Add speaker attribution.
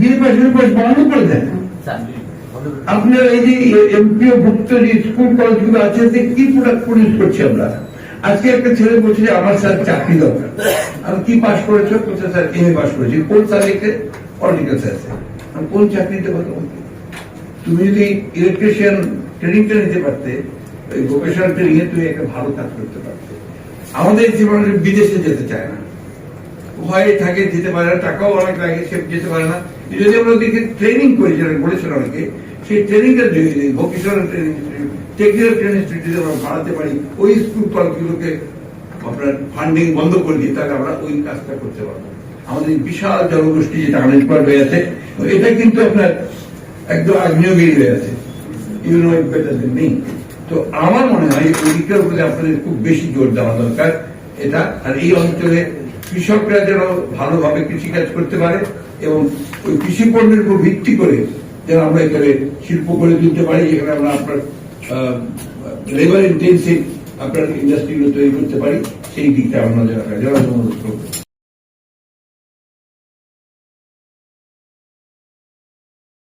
Speaker 1: BA pass বন্ধ করে দেন। আপনার এই যে এমপিও ভুক্ত যে স্কুল কলেজগুলো আছে কি প্রোডাক্ট প্রডিউস করছি আমরা। আজকে একটা ছেলে বলছে যে আমার স্যার চাকরি দরকার, আমি কি পাস করেছো? বলছে স্যার এমএ পাস করেছি। কোন সাবজেক্টে? পলিটিক্যাল সায়েন্সে। আমি কোন চাকরিতে কথা বলছি? তুমি যদি ইলেকট্রিশিয়ান ট্রেনিংটা নিতে পারতে, ওই ভোকেশনাল ট্রেনিং এ তুমি একটা ভালো কাজ করতে পারতে। আমাদের জীবনে বিদেশে যেতে চায় না, ভয়ে থাকে, যেতে পারে না, টাকাও অনেক লাগে, সে যেতে পারে না। যদি আমরা ওদেরকে ট্রেনিং করি, যেটা বলেছেন অনেকে, সেই ট্রেনিংটা ভোকেশনাল ট্রেনিং, টেকনিক্যাল ট্রেনিং যদি আমরা বাড়াতে পারি, ওই স্কুল কলেজগুলোকে আপনার ফান্ডিং বন্ধ করে দিই, তাহলে আমরা ওই কাজটা করতে পারবো। আমাদের বিশাল জনগোষ্ঠী যেটা আনএমপ্লয়েড হয়ে আছে, এটা কিন্তু আপনার একদম আগ্নেয়গিরি হয়ে আছে। You know it better than me. তো আমার মনে হয় ওই দিকটার উপরে আপনাদের খুব বেশি জোর দেওয়া দরকার এটা। আর এই অঞ্চলে কৃষকরা যেন ভালোভাবে কৃষিকাজ করতে পারে এবং ওই কৃষি পণ্যের উপর ভিত্তি করে যেন আমরা এখানে শিল্প গড়ে তুলতে পারি, যেখানে আমরা আপনার লেবার ইন্টেন্সিভ আপনার ইন্ডাস্ট্রিগুলো তৈরি করতে পারি, সেই দিকটা আমরা অনুরোধ করবো।